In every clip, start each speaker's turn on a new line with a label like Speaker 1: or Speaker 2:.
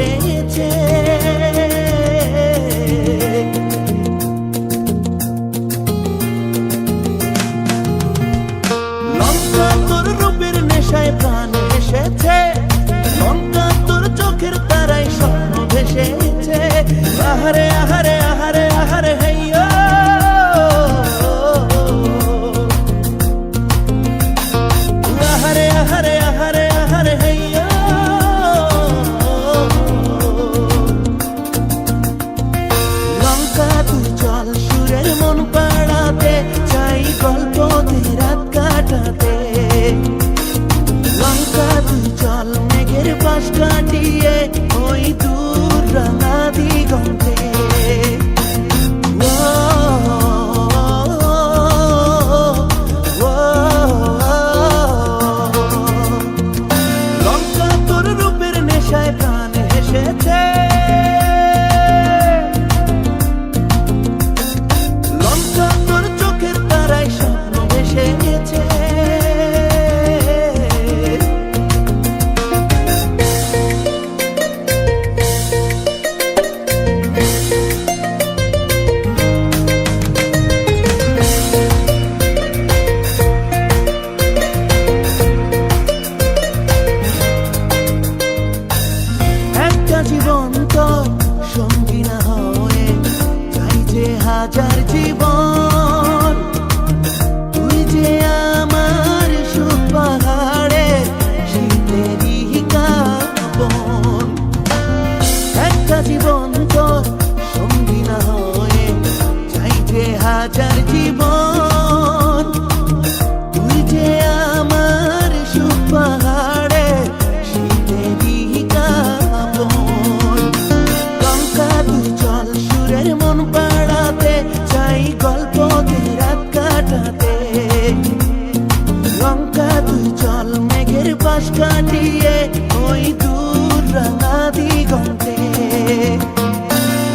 Speaker 1: ভেসেছে। লঙ্কা তোর রূপের নেশায় প্রাণ এসেছে, লঙ্কা তোর চোখের তারাই স্বপ্ন ভেসেছে। আহারে আহারে আহারে আহারে হেইয়ো, আহারে আহারে আহারে আহারে হেইয়ো। লঙ্কা তুই চল সুরের মন পাড়াতে, চাই গল্পতে রাত কাটাতে। লঙ্কা তুই চল মেঘের পাশ কাটিয়ে ওই দূর রাঙা দিগন্তে। লঙ্কা তোর রূপের নেশায় প্রাণ এসেছে, লঙ্কা তোর চোখের তারাই স্বপ্ন ভেসেছে। একটা জীবন তো সঙ্গী না হয়ে চাই যে হাজার জীবন, তুই যে আমার সুখ পাহাড়ে শীতেরই কাঁপন। একটা জীবন তো সঙ্গী না হয়ে চাই যে হাজার জীবন, তুই যে আমার সুখ পাহাড়ে শীতেরই কাঁপন। লঙ্কা তুই চল সুরের মন পাড়াতে, চাই গল্পতে রাত কাটাতে। লঙ্কা তুই চল মেঘের পাশ কাটিয়ে ওই দূর রাঙা দিগন্তে।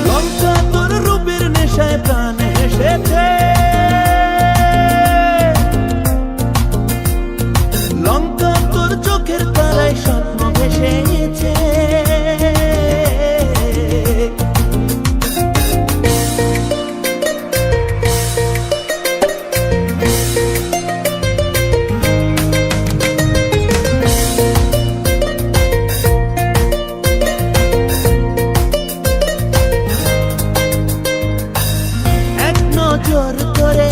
Speaker 1: লঙ্কা তোর রূপের নেশায় প্রাণ এসেছে, লঙ্কা তোর চোখের তারাই স্বপ্ন ভেসেছে। এক নজর করে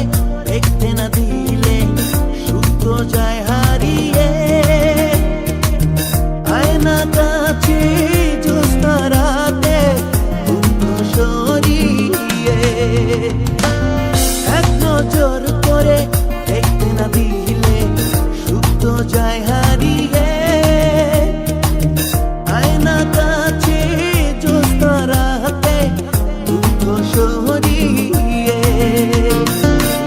Speaker 1: দেখতে না দিলে সুখ তো যায় হারিয়ে। আয়না কাছে জ্যোৎস্না রাতে দুঃখ সরিয়ে। এক নজর করে দেখতে না দিলে সুখ তো যায় হারিয়ে। আয়না কাছে জ্যোৎস্না রাতে দুঃখ সরিয়ে।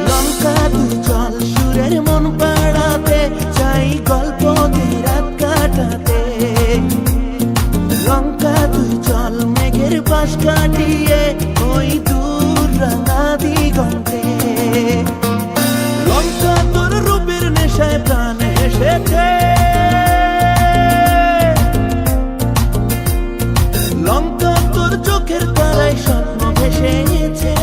Speaker 1: লঙ্কা তুই চল সুরের মন পাড়াতে, চাই গল্পতে রাত কাটাতে। লঙ্কা তুই চল মেঘের পাশ কাটিয়ে ওই দূর রাঙা দিগন্তে। লঙ্কা তোর রূপের নেশায় প্রাণ এসেছে, লঙ্কা তোর চোখের তারাই স্বপ্ন ভেসেছে।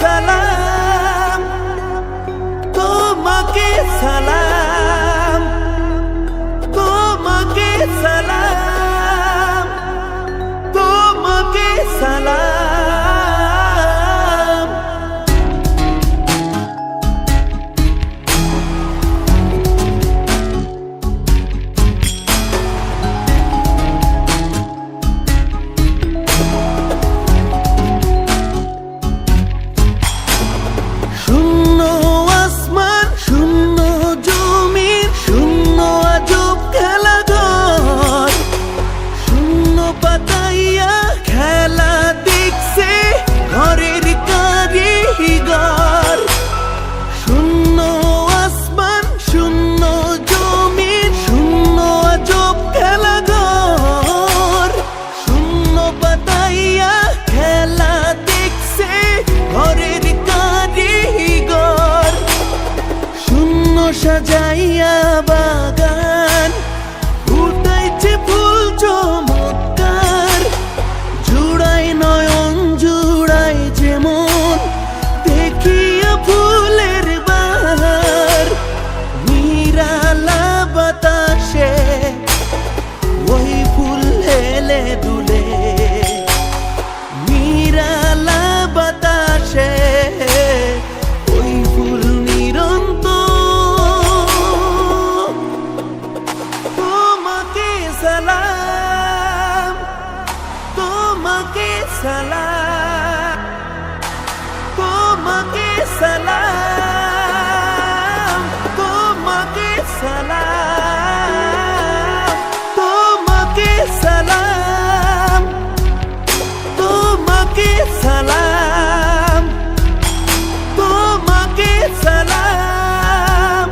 Speaker 1: সালাম, তোমাকে সালাম, তোমাকে সালাম, তোমাকে সালাম। শূন্য আসমান, শূন্য জমিন, শূন্য আজব খেলাঘর, শূন্য পাতাইয়া খেলা দেখছে ঘরের কারিগর। শূন্য আসমান, শূন্য জমিন, শূন্য আজব খেলাঘর, শূন্য পাতাইয়া খেলা দেখছে ঘরের কারিগর। শূন্য সাজাইয়া বাগান ফুটাইছে ফুল চমৎকার, জুড়াই নয়ন জুড়াই যেমন দেখিয়া ফুলের বাহার। নিরালা বাতাসে ওই ফুল হেলে দুলে, নিরালা বাতাসে ওই ফুল নিরন্তর। তোমাকে সালাম, তোমাকে সালাম, তোমাকে সালাম, তোমাকে সালাম, তোমাকে সালাম, তোমাকে সালাম, তোমাকে সালাম,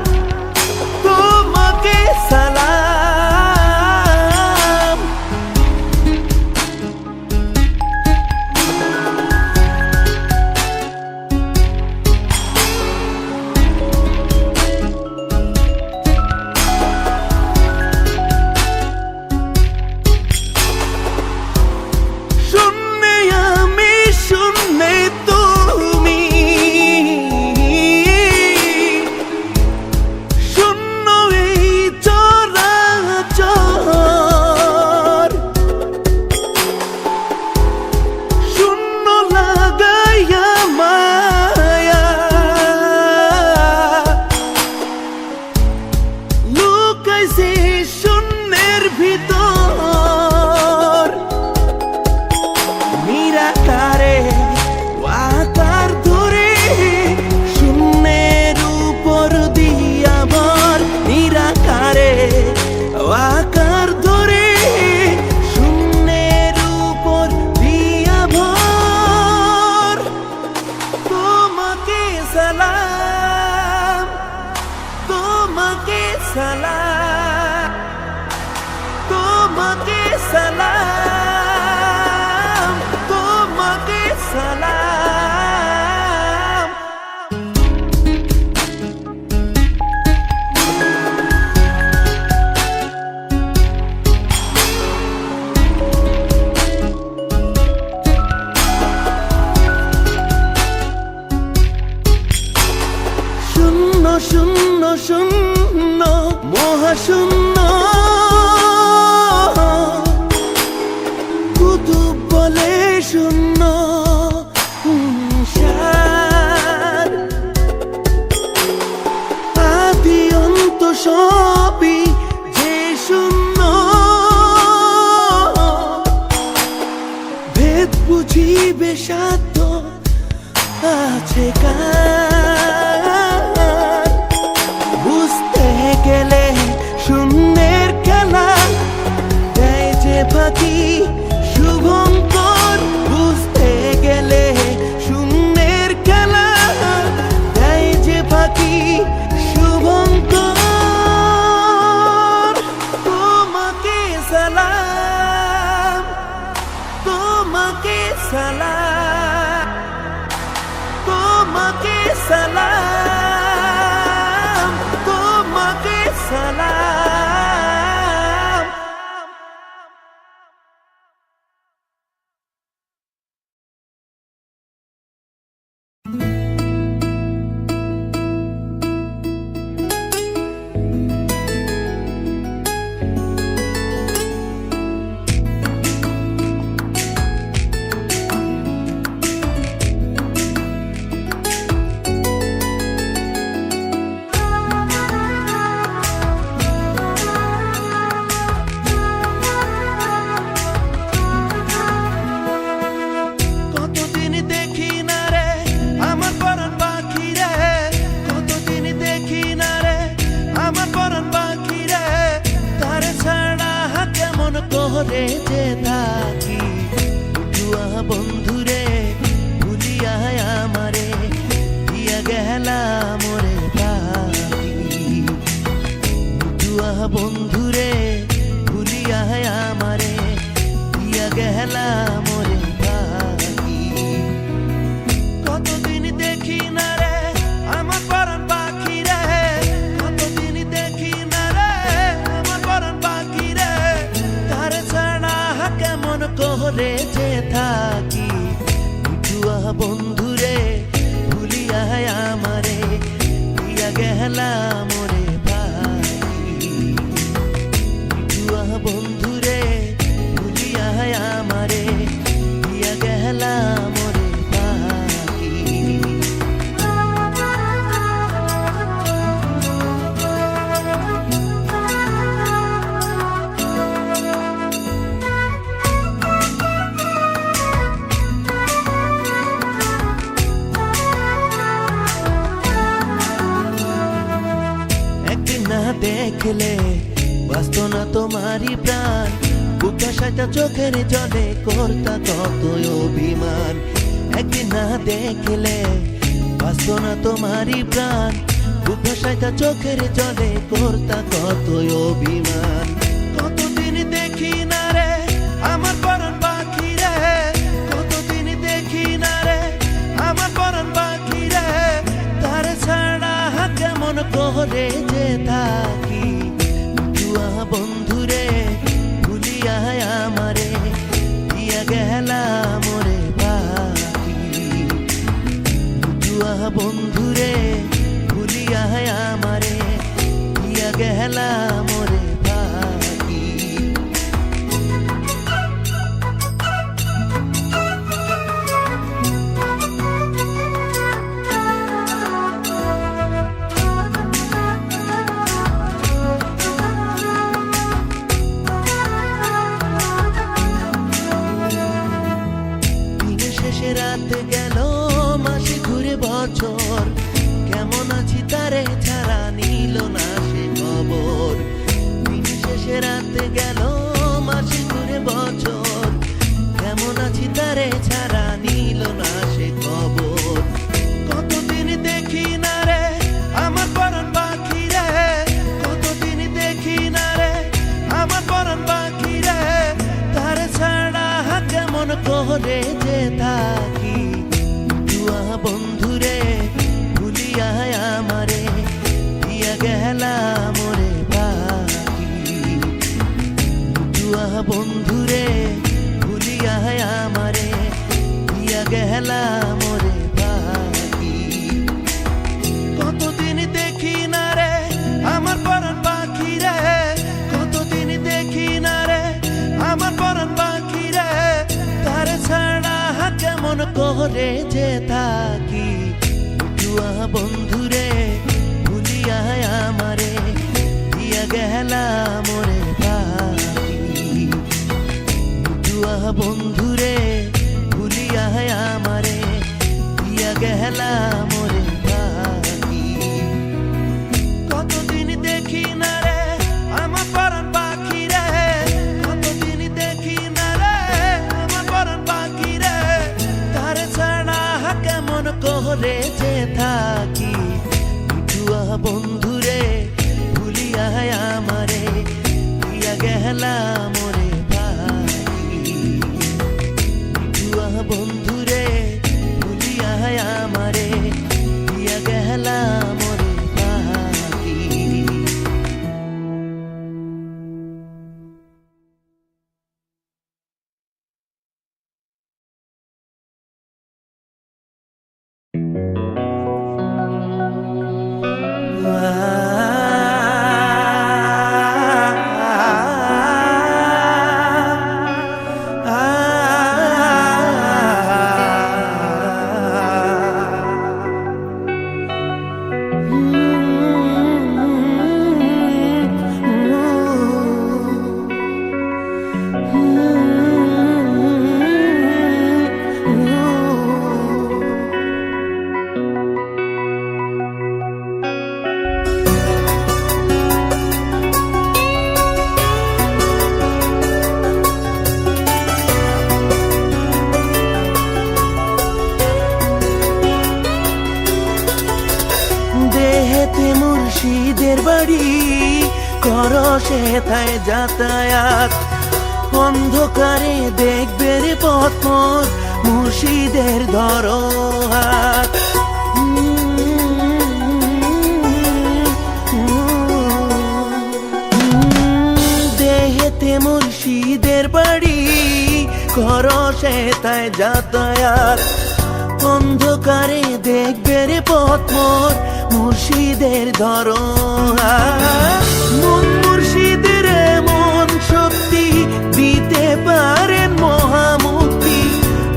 Speaker 1: তোমাকে সালাম। শূন্যে আমি, শূন্যে তুমি, শূন্য এই চরাচর, শূন্য লাগাইয়া মায়া লুকাইছে শূন্যের ভিতর। নিরাকারে আকার ধরে শূন্যের উপর দিয়া ভর, নিরাকারে আকার ধরে শূন্যের উপর দিয়া ভর। তোমাকে সালাম, তোমাকে সালাম, তোমাকে সালাম, তোমাকে সালাম। শূন্য শূন্য শূন্য মহাশূন্য, কুতুব বলে শূন্য সার। আদি অন্ত সবই যে শূন্য, ভেদ বুঝিবে সাধ্য আছে কার। বুঝতে গেলে শূন্যের খেলা দেয় যে ফাঁকি শুভঙ্কর। বুঝতে গেলে শূন্যের খেলা দেয় যে ফাঁকি শুভঙ্কর। তোমাকে সালাম, তোমাকে সালাম, তোমাকে সালাম, তোমাকে সালাম। বন্ধুরে ভুলিয়া আমারে দিয়া গেলা মোরে পাখি মিঠুয়া বন্ধুরে ভুলিয়া আমারে দিয়া গেলা মোরে পাখি কতদিন দেখি না রে আমার পরাণ পাখি রে কতদিন দেখি না রে আমার পরাণ পাখি রে তার ছাড়া কেমন করে যে থাকি মিঠুয়া বন্ধুরে ভুলিয়া আমারে দিয়া গেলা মোরে পাখি মিঠুয়া বন্ধুরে ভুলিয়া আমারে দিয়া গেলা মোরে পাখি একদিন না দেখলে বাঁচত না তোমারই প্রাণ বুকটা সাইটা চোখের জলে করতা কত অভিমান একদিন না দেখলে বাঁচত না তোমারই প্রাণ বুকটা সাইটা চোখের জলে করতা কত অভিমান কতদিন দেখি না রে আমার পরাণ পাখি রে কতদিন দেখি না রে আমার পরাণ পাখি রে তার ছাড়া কেমন করে যে থাকি মিঠুয়া বন্ধুরে ভুলিয়া আমারে দিয়া গেলা মোরে পাখি মিঠুয়া বন্ধুরে ভুলিয়া আমারে দিয়া গেলা মোরে পাখি শেষে রাত গেল মাসে ঘুরে বছর কেমন আছি তারে ছাড়া নিল না সে খবর দিন শেষে রাত গেল মাসে ঘুরে বছর কেমন আছি তারে ছাড়া নিল না সে খবর কতদিন দেখি না রে আমার পরাণ পাখি রে কতদিন দেখি না রে আমার পরাণ পাখি রে তার ছাড়া কেমন করে যে থাকি মিঠুয়া বন্ধুরে ভুলিয়া আমারে দিয়া গেলা মোরে পাখি মিঠুয়া বন্ধুরে ভুলিয়া আমারে দিয়া গেলা মোরে পাখি কতদিন দেখি না রে আমার পরাণ পাখি রে কতদিন দেখি না রে আমার পরাণ পাখি রে তার ছাড়া কেমন করে যে থাকি মিঠুয়া বন্ধুরে ভুলিয়া আমারে দিয়া গেলা মোরে পাখি মিঠুয়া বন্ধুরে ভুলিয়া আমারে দিয়া গেলা মোরে পাখি কতদিন দেখি না রে আমার পরাণ পাখি রে কতদিন দেখি না রে আমার পরাণ পাখি রে তার ছাড়া কেমন করে যে থাকি মিঠুয়া বন্ধুরে ভুলিয়া আমারে দিয়া গেলা মোরে পাখি মিঠুয়া বন্ধুরে ভুলিয়া আমারে দিয়া গেলা মোরে পাখি মুর্শিদের বাড়ি, করো সেথায় যাতায়াত। অন্ধকারে দেখবে রে পথ মোর, মুর্শিদের ধরো হাত। দেহেতে মুর্শিদের বাড়ি, করো সেথায় যাতায়াত। অন্ধকারে দেখবে রে পথ মোর, মুর্শিদের ধরো হাত। মন মুর্শিদের মন শক্তি দিতে পারেন মহামুক্তি।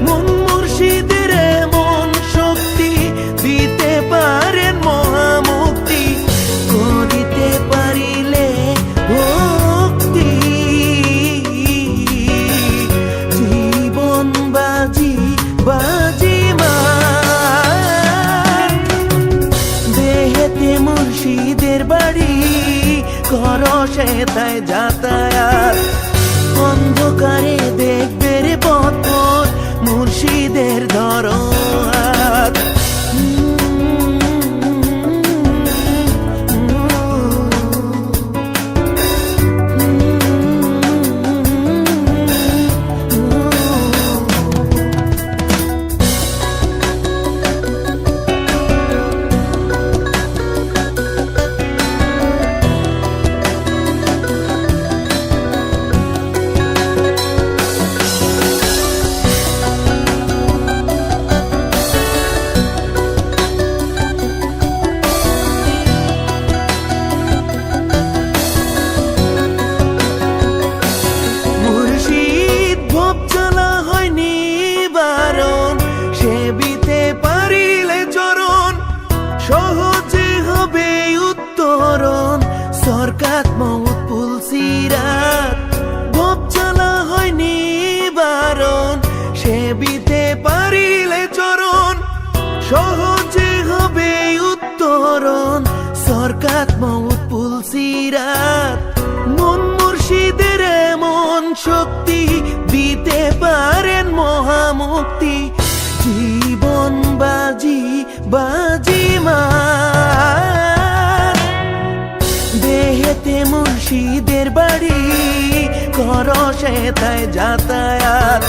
Speaker 1: মন মুর্শিদের মন শক্তি দিতে পারেন মহামুক্তি। করিতে পারিলে ভক্তি, জীবন বাজি বাজি মান। দেহেতে মুর্শিদের বাড়ি, করো সেথায় যাতায়াত। অন্ধকারে দেখবে রে পথ মোর, মুর্শিদের ধরো হাত। সহজে হবে উত্তরণ, সরকাত মৌত পুলসিরাত। ভব চলা হয় নিবারণ, সেবিতে পারিলে চরণ। সহজে হবে উত্তরণ, সরকাত মৌত পুলসিরাত। মন মুর্শিদের মন শক্তি দিতে পারেন মহামুক্তি। জীবন বাজি বাজি মান। দেহেতে মুর্শিদের বাড়ি, করো সেথায় যাতায়াত।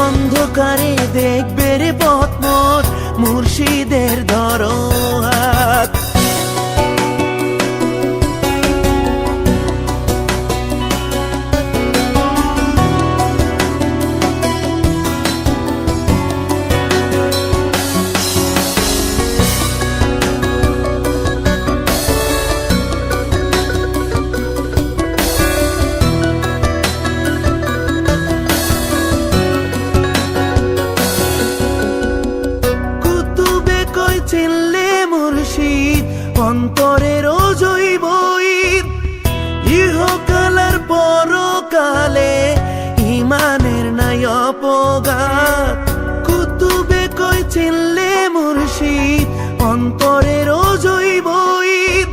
Speaker 1: অন্ধকারে দেখবে রে পথ মোর, মুর্শিদের ধরো হাত। চিনলে মুর্শিদ অন্তরের জৈব ঈদ। ইহকালার পরকালে ইমানের নাই অপঘাত। কুতুবে কই চিনলে মুর্শিদ অন্তরের জৈব ঈদ।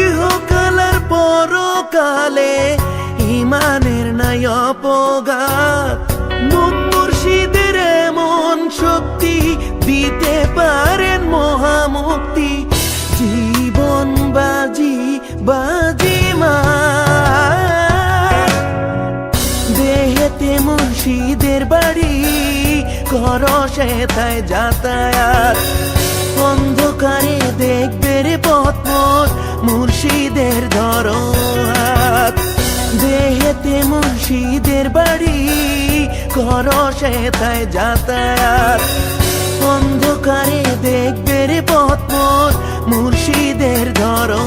Speaker 1: ইহকালার পরকালে ইমানের নাই অপঘাত। মন মুর্শিদের মন শক্তি দিতে পারেন মহামুক্তি। জীবন বাজি বাজি মান। দেহেতে মুর্শিদের বাড়ি, করো সেথায় যাতায়াত। অন্ধকারে দেখবে রে পথ মোর, মুর্শিদের ধরো হাত। দেহেতে মুর্শিদের বাড়ি, করো সেথায় যাতায়াত। অন্ধকারে দেখবে রে পথ মোর, মুর্শিদের ধরো।